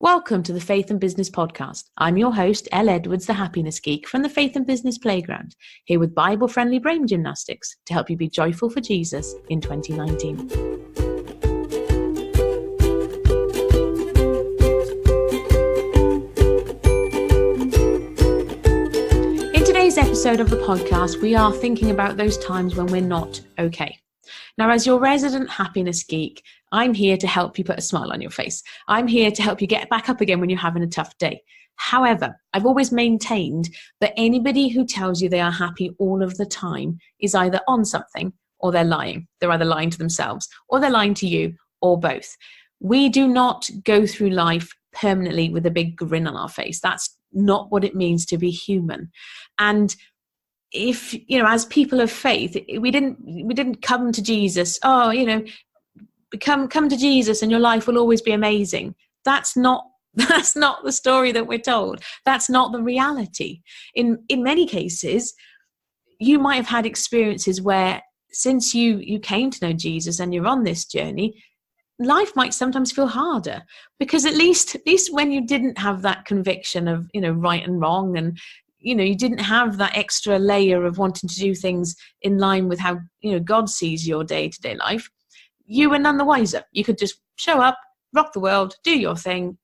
Welcome to the Faith and Business Podcast. I'm your host, Elle Edwards, the Happiness Geek from the Faith and Business Playground, here with Bible-friendly brain gymnastics to help you be joyful for Jesus in 2019. In today's episode of the podcast, we are thinking about those times when we're not okay. Now, as your resident happiness geek, I'm here to help you put a smile on your face. I'm here to help you get back up again when you're having a tough day. However, I've always maintained that anybody who tells you they are happy all of the time is either on something or they're lying. They're either lying to themselves or they're lying to you, or both. We do not go through life permanently with a big grin on our face. That's not what it means to be human. And if, as people of faith, we didn't come to Jesus, come to Jesus and your life will always be amazing. That's not the story that we're told. That's not the reality. In many cases, you might have had experiences where since you came to know Jesus and you're on this journey, life might sometimes feel harder, because at least when you didn't have that conviction of, right and wrong, and you didn't have that extra layer of wanting to do things in line with how, God sees your day-to-day life, you were none the wiser. You could just show up, rock the world, do your thing,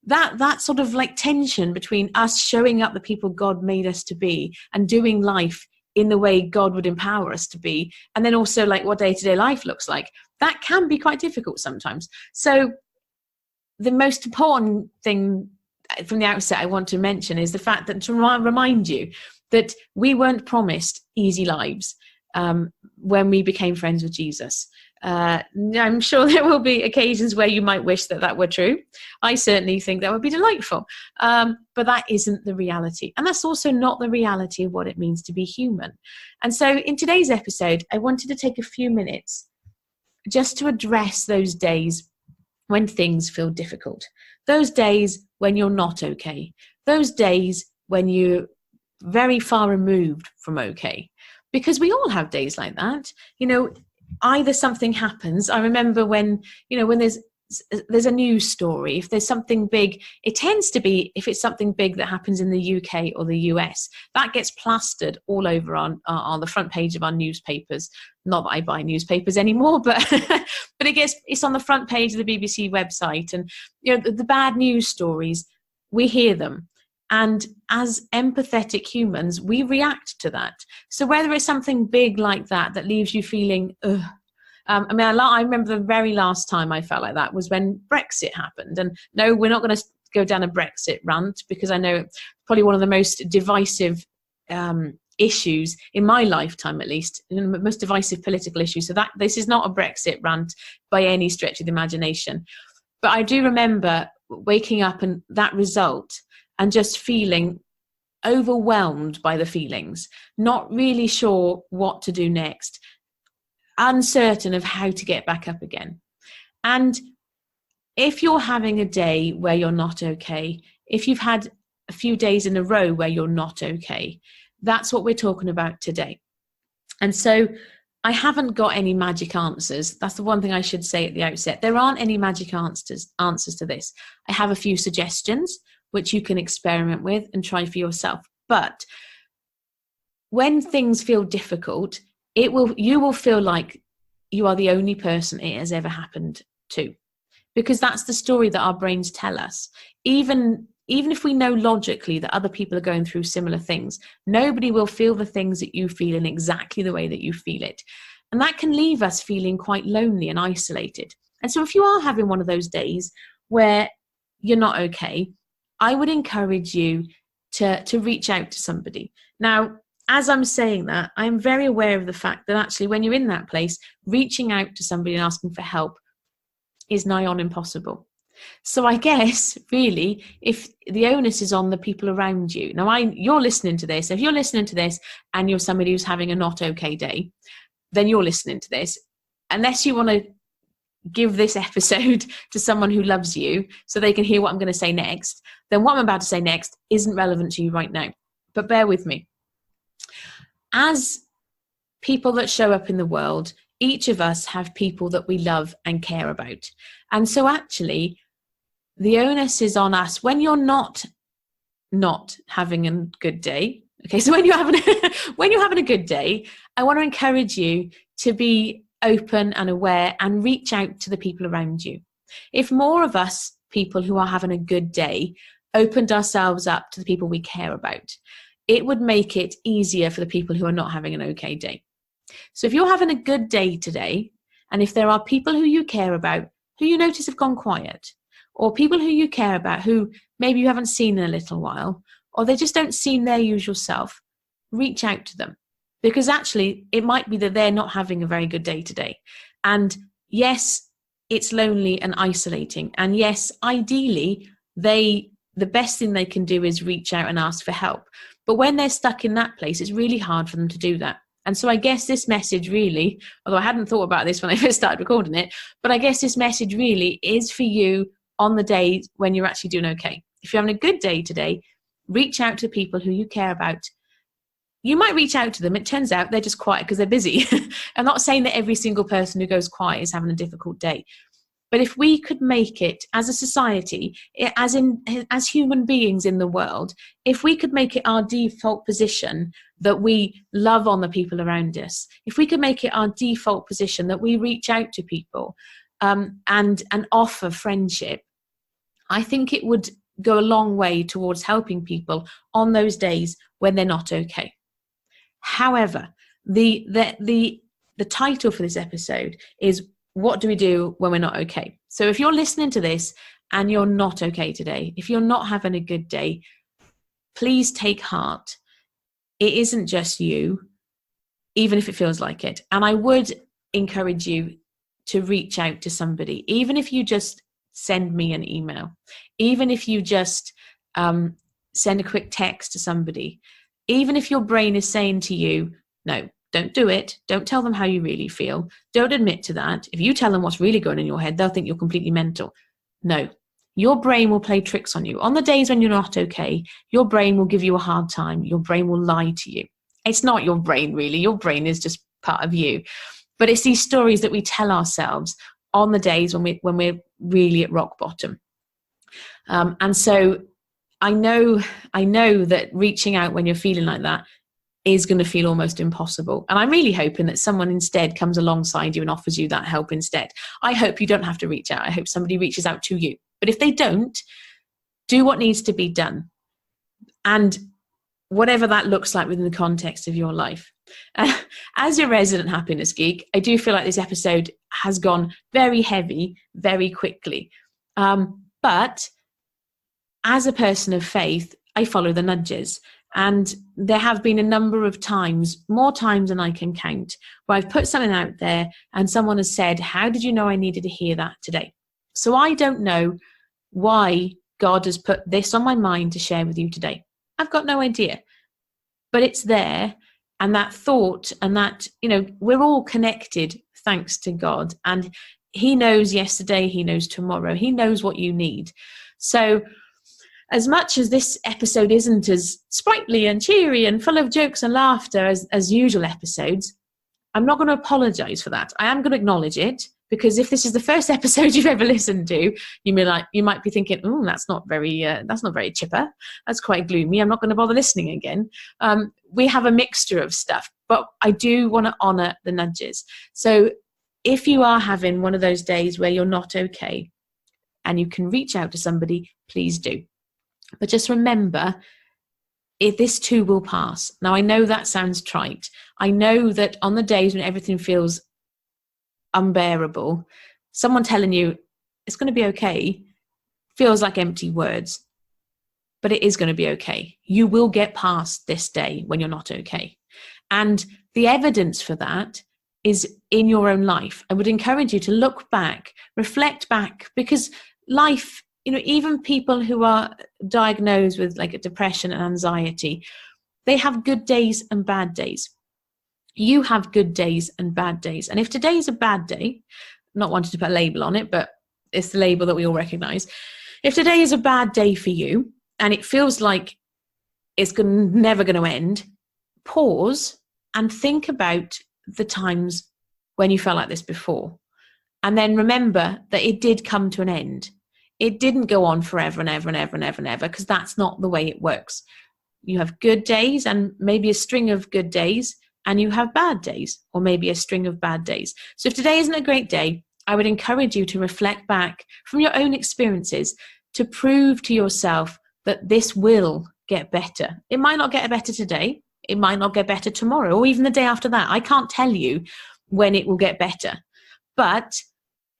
that sort of like tension between us showing up the people God made us to be and doing life in the way God would empower us to be, and then also like what day-to-day life looks like, that can be quite difficult sometimes. So the most important thing from the outset I want to mention is the fact that to remind you that we weren't promised easy lives when we became friends with Jesus. I'm sure there will be occasions where you might wish that were true. I certainly think that would be delightful, but that isn't the reality, and that's also not the reality of what it means to be human. And so in today's episode, I wanted to take a few minutes just to address those days when things feel difficult, those days when you're not okay, those days when you're very far removed from okay, because we all have days like that. Either something happens. I remember when there's a news story, if there's something big, it tends to be, if it's something big that happens in the UK or the US, that gets plastered all over on the front page of our newspapers. Not that I buy newspapers anymore, but but it's on the front page of the BBC website. And the bad news stories, we hear them. And as empathetic humans, we react to that. So whether it's something big like that leaves you feeling, ugh. I remember the very last time I felt like that was when Brexit happened. And no, we're not going to go down a Brexit rant, because I know probably one of the most divisive issues in my lifetime, at least, the most divisive political issues. So this is not a Brexit rant by any stretch of the imagination. But I do remember waking up and that result, and just feeling overwhelmed by the feelings, not really sure what to do next, uncertain of how to get back up again. And if you're having a day where you're not okay, if you've had a few days in a row where you're not okay, that's what we're talking about today. And so I haven't got any magic answers. That's the one thing I should say at the outset. There aren't any magic answers to this. I have a few suggestions which you can experiment with and try for yourself. But when things feel difficult, you will feel like you are the only person it has ever happened to, because that's the story that our brains tell us. Even if we know logically that other people are going through similar things, nobody will feel the things that you feel in exactly the way that you feel it. And that can leave us feeling quite lonely and isolated. And so if you are having one of those days where you're not okay, I would encourage you to reach out to somebody. Now, as I'm saying that, I'm very aware of the fact that actually when you're in that place, reaching out to somebody and asking for help is nigh on impossible. So I guess, really, if the onus is on the people around you. Now, you're listening to this. If you're listening to this and you're somebody who's having a not okay day, then you're listening to this. Unless you want to give this episode to someone who loves you so they can hear what I'm going to say next, then what I'm about to say next isn't relevant to you right now. But bear with me. As people that show up in the world, each of us have people that we love and care about. And so actually, the onus is on us when you're not having a good day. Okay, so when you're having when you're having a good day, I want to encourage you to be open and aware and reach out to the people around you. If more of us people who are having a good day opened ourselves up to the people we care about, it would make it easier for the people who are not having an okay day. So if you're having a good day today, and if there are people who you care about who you notice have gone quiet, or people who you care about who maybe you haven't seen in a little while, or they just don't seem their usual self, reach out to them. Because actually, it might be that they're not having a very good day today. And yes, it's lonely and isolating. And yes, ideally, the best thing they can do is reach out and ask for help. But when they're stuck in that place, it's really hard for them to do that. And so I guess this message really, although I hadn't thought about this when I first started recording it, but I guess this message really is for you on the days when you're actually doing okay. If you're having a good day today, reach out to people who you care about. You might reach out to them. It turns out they're just quiet because they're busy. I'm not saying that every single person who goes quiet is having a difficult day. But if we could make it as a society, as human beings in the world, if we could make it our default position that we love on the people around us, if we could make it our default position that we reach out to people and offer friendship, I think it would go a long way towards helping people on those days when they're not okay. However, the title for this episode is, what do we do when we're not okay? So if you're listening to this and you're not okay today, if you're not having a good day, please take heart. It isn't just you, even if it feels like it. And I would encourage you to reach out to somebody, even if you just send me an email, even if you just send a quick text to somebody, even if your brain is saying to you, no, don't do it. Don't tell them how you really feel. Don't admit to that. If you tell them what's really going on in your head, they'll think you're completely mental. No, your brain will play tricks on you. On the days when you're not okay, your brain will give you a hard time. Your brain will lie to you. It's not your brain, really. Your brain is just part of you. But it's these stories that we tell ourselves on the days when we're really at rock bottom. And so I know that reaching out when you're feeling like that is going to feel almost impossible. And I'm really hoping that someone instead comes alongside you and offers you that help instead. I hope you don't have to reach out. I hope somebody reaches out to you. But if they don't, do what needs to be done. And whatever that looks like within the context of your life. As your resident happiness geek, I do feel like this episode has gone very heavy, very quickly. But as a person of faith, I follow the nudges. And there have been a number of times, more times than I can count, where I've put something out there and someone has said, how did you know I needed to hear that today? So I don't know why God has put this on my mind to share with you today. I've got no idea. But it's there, and that thought and that, we're all connected thanks to God. And He knows yesterday, He knows tomorrow, He knows what you need. So as much as this episode isn't as sprightly and cheery and full of jokes and laughter as usual episodes, I'm not going to apologize for that. I am going to acknowledge it, because if this is the first episode you've ever listened to, you might be thinking, "Oh, that's not very chipper. That's quite gloomy. I'm not going to bother listening again." We have a mixture of stuff, but I do want to honor the nudges. So if you are having one of those days where you're not okay and you can reach out to somebody, please do. But just remember, this too will pass. Now, I know that sounds trite. I know that on the days when everything feels unbearable, someone telling you it's going to be okay feels like empty words. But it is going to be okay. You will get past this day when you're not okay. And the evidence for that is in your own life. I would encourage you to look back, reflect back, because life, even people who are diagnosed with like a depression and anxiety, they have good days and bad days. You have good days and bad days. And if today is a bad day, not wanting to put a label on it, but it's the label that we all recognize. If today is a bad day for you and it feels like it's never going to end, pause and think about the times when you felt like this before. And then remember that it did come to an end. it didn't go on forever and ever and ever and ever and ever, because that's not the way it works. You have good days and maybe a string of good days, and you have bad days, or maybe a string of bad days. So if today isn't a great day, I would encourage you to reflect back from your own experiences to prove to yourself that this will get better. It might not get better today. It might not get better tomorrow, or even the day after that. I can't tell you when it will get better. But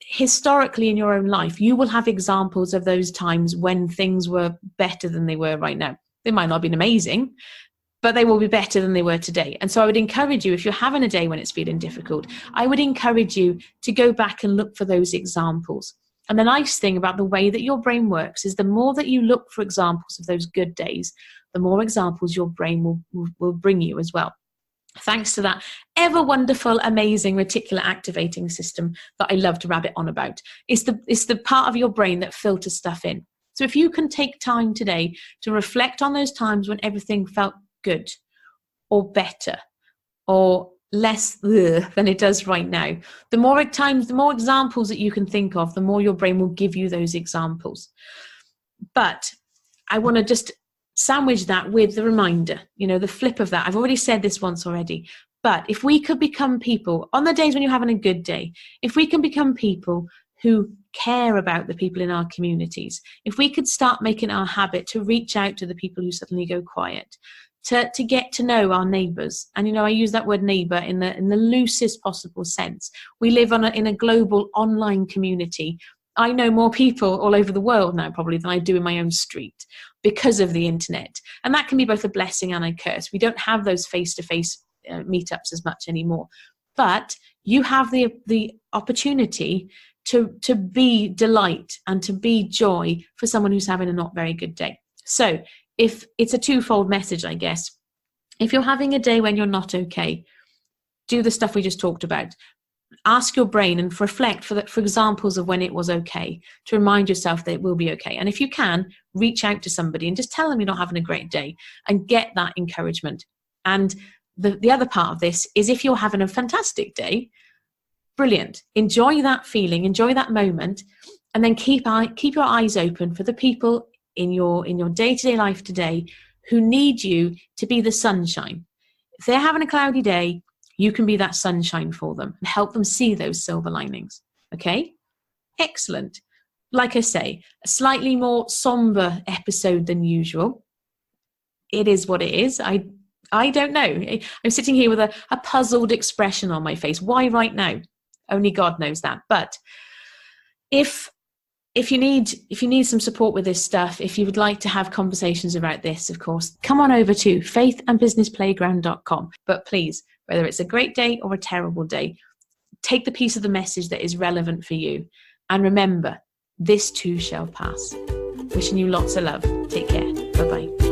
historically in your own life, you will have examples of those times when things were better than they were right now. They might not have been amazing, but they will be better than they were today. And so I would encourage you, if you're having a day when it's feeling difficult, I would encourage you to go back and look for those examples. And the nice thing about the way that your brain works is the more that you look for examples of those good days, the more examples your brain will bring you as well. Thanks to that ever wonderful, amazing reticular activating system that I love to rabbit on about. It's the part of your brain that filters stuff in. So if you can take time today to reflect on those times when everything felt good or better or less than it does right now, the more examples that you can think of, the more your brain will give you those examples. But I want to just sandwich that with the reminder, the flip of that. I've already said this once already, but if we could become people on the days when you're having a good day, if we can become people who care about the people in our communities, if we could start making our habit to reach out to the people who suddenly go quiet, to get to know our neighbours. And I use that word neighbour in the loosest possible sense. We live in a global online community. I know more people all over the world now probably than I do in my own street because of the internet. And that can be both a blessing and a curse. We don't have those face-to-face meetups as much anymore. But you have the opportunity to be delight and to be joy for someone who's having a not very good day. So if it's a twofold message, I guess, if you're having a day when you're not okay, do the stuff we just talked about. Ask your brain and reflect for examples of when it was okay, to remind yourself that it will be okay. And if you can, reach out to somebody and just tell them you're not having a great day and get that encouragement. And the other part of this is, if you're having a fantastic day, brilliant. Enjoy that feeling, enjoy that moment, and then keep your eyes open for the people in your day-to-day life today who need you to be the sunshine. If they're having a cloudy day, you can be that sunshine for them and help them see those silver linings. Okay? Excellent. Like I say, a slightly more somber episode than usual. It is what it is. I don't know. I'm sitting here with a puzzled expression on my face. Why right now? Only God knows that. But if you need some support with this stuff, if you would like to have conversations about this, of course, come on over to faithandbusinessplayground.com. But please, whether it's a great day or a terrible day, take the piece of the message that is relevant for you. And remember, this too shall pass. Wishing you lots of love. Take care. Bye-bye.